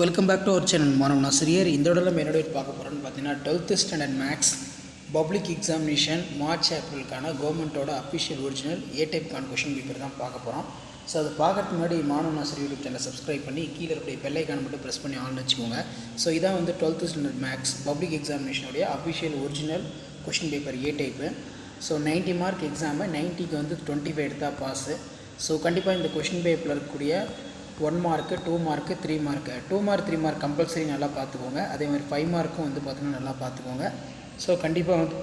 Welcome back to our channel. மாணவன் ஆசிரியர் இந்த இடத்துல நம்ம என்னோட பார்க்க போகிறோன்னு பார்த்தீங்கன்னா 12th standard maths public examination March ஏப்ரலுக்கான கவர்மெண்ட்டோட அஃபிஷியல் ஒரிஜினல் ஏ டைப்கான கொஷின் பேப்பர் தான் பார்க்க போகிறோம். ஸோ அதை பார்க்கறதுக்கு முன்னாடி மாணவன் ஆசிரியர் யூடியூப் சேனலை சப்ஸ்கிரைப் பண்ணி கீழே இருக்கிற பெல்லைக்கான மட்டும் ப்ரெஸ் பண்ணி ஆன் வச்சுக்கோங்க. ஸோ இதான் வந்து 12th ஸ்டாண்டர்ட் மேக்ஸ் பப்ளிக் எக்ஸாமினேஷனுடைய official original question paper A type. So 90 mark exam 90க்கு வந்து 25 எடுத்தால் பாஸு. ஸோ கண்டிப்பாக இந்த கொஷின் பேப்பரில் இருக்கக்கூடிய 1 mark 2 mark 3 mark 2 mark 3 mark compulsory நல்லா பார்த்துக்கோங்க. அதே மாதிரி 5 மார்க்கும் வந்து பார்த்திங்கன்னா நல்லா பார்த்துக்கோங்க. ஸோ கண்டிப்பாக வந்து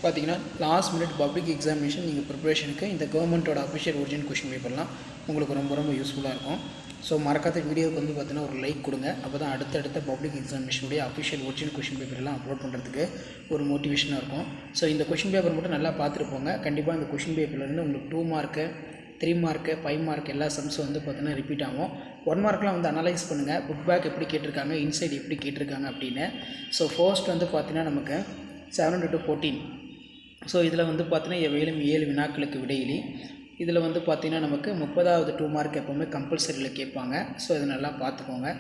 பார்த்திங்கன்னா லாஸ்ட் மினிட் பப்ளிக் எக்ஸாமினேஷன் நீங்கள் ப்ரிப்ரேஷனுக்கு இந்த கவர்மெண்ட்டோட அஃபிஷியல் ஒரிஜினல் கொஷின் பேப்பர்லாம் உங்களுக்கு ரொம்ப யூஸ்ஃபுல்லாக இருக்கும். ஸோ மறக்காத வீடியோவுக்கு வந்து பார்த்திங்கன்னா ஒரு லைக் கொடுங்க. அப்போ தான் அடுத்தடுத்த பப்ளிக் எக்ஸாமினேஷனுடைய அஃபிஷியல் ஒரிஜினல் கொஷின் பேப்பர்லாம் அப்லோட் பண்ணுறதுக்கு ஒரு மோட்டிவேஷனாக இருக்கும். ஸோ இந்த கொஷின் பேப்பர் மட்டும் நல்லா பார்த்துருப்போங்க. கண்டிப்பாக இந்த கொஷின் பேப்பர்லேருந்து உங்களுக்கு 2 மார்க்கு 3 மார்க்கு 5 மார்க் எல்லா சம்ஸும் வந்து பார்த்தீங்கன்னா ரிப்பீட் ஆகும். 1 மார்க்லாம் வந்து அனலைஸ் பண்ணுங்கள். புக் பேக் எப்படி கேட்டிருக்காங்க, இன்சைட் எப்படி கேட்டிருக்காங்க அப்படின்னு. ஸோ ஃபர்ஸ்ட் வந்து பார்த்தீங்கன்னா நமக்கு 7 to 14. ஸோ இதில் வந்து பார்த்தீங்கன்னா மேலும் 7 வினாக்களுக்கு விடையிலி. இதில் வந்து பார்த்திங்கன்னா நமக்கு 30வது 2 மார்க் எப்போவுமே கம்பல்சரியில் கேட்பாங்க. ஸோ இதை நல்லா பார்த்துக்கோங்க.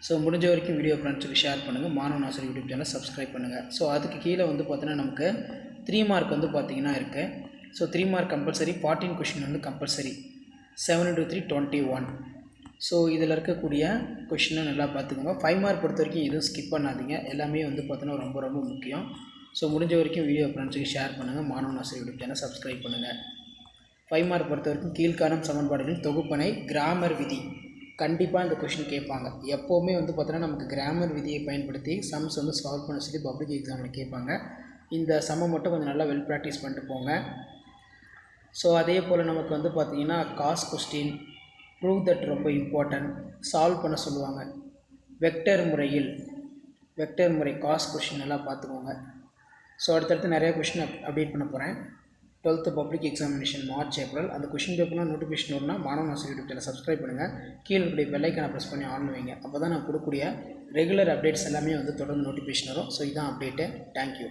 ஸோ முடிஞ்ச வரைக்கும் வீடியோ ஃப்ரெண்ட்ஸுக்கு ஷேர் பண்ணுங்கள். மாணவன் ஆசிரியர் யூடியூப் சேனல் சப்ஸ்கிரைப் பண்ணுங்கள். ஸோ அதுக்கு கீழே வந்து பார்த்தீங்கன்னா நமக்கு 3 மார்க் வந்து பார்த்திங்கன்னா இருக்குது. ஸோ 3 மார்க் கம்பல்சரி, 14 கொஷின் வந்து கம்பல்சரி. 7 into 3 21. ஸோ இதில் இருக்கக்கூடிய கொஷினை நல்லா பார்த்துக்கோங்க. 5 மார்க் பொறுத்த வரைக்கும் எதுவும் ஸ்கிப் பண்ணாதீங்க. எல்லாமே வந்து பார்த்தீங்கன்னா ரொம்ப முக்கியம். ஸோ முடிஞ்ச வரைக்கும் வீடியோ ஃப்ரெண்ட்ஸுக்கு ஷேர் பண்ணுங்கள். மாணவன் ஆசிரியர் யூடியூப் சேனல் சப்ஸ்கிரைப் பண்ணுங்கள். 5 மார்க் பொறுத்த வரைக்கும் கீழ்காணும் சமன்பாடுகளின் தொகுப்பனை கிராமர் விதி கண்டிப்பாக இந்த கொஷின் கேட்பாங்க. எப்போவுமே வந்து பார்த்தீங்கன்னா நமக்கு கிராமர் விதியை பயன்படுத்தி சம்ஸ் வந்து சால்வ் பண்ண சொல்லி பப்ளிக் எக்ஸாமில் கேட்பாங்க. இந்த சம்மை மட்டும் கொஞ்சம் நல்லா வெல் ப்ராக்டிஸ் பண்ணிட்டு போங்க. ஸோ அதே போல் நமக்கு வந்து பார்த்திங்கன்னா காஸ் கொஸ்டின், ப்ரூவ் தட் ரொம்ப இம்பார்ட்டன்ட், சால்வ் பண்ண சொல்லுவாங்க. வெக்டர் முறை காஸ் கொஸ்டின் எல்லாம் பார்த்துக்கோங்க. ஸோ அடுத்தடுத்து நிறைய கொஷின் அப்டேட் பண்ண போகிறேன். 12th public examination March April அந்த கொஷின் பேப்பர்லாம் நோட்டிஃபிகேஷன் வரும்னா மாணவன் ஆசிரியர் யூடியூப் சேனல் சப்ஸ்கிரைப் பண்ணுங்கள். கீழே இருக்கக்கூடிய பெல்லைக்கான ப்ரெஸ் பண்ணி ஆன் வைங்க. அப்போ தான் நான் கொடுக்கக்கூடிய ரெகுலர் அப்டேட்ஸ் எல்லாமே வந்து தொடர்ந்து நோட்டிஃபிகேஷன் வரும். ஸோ இதான் அப்டேட்டு. தேங்க்யூ.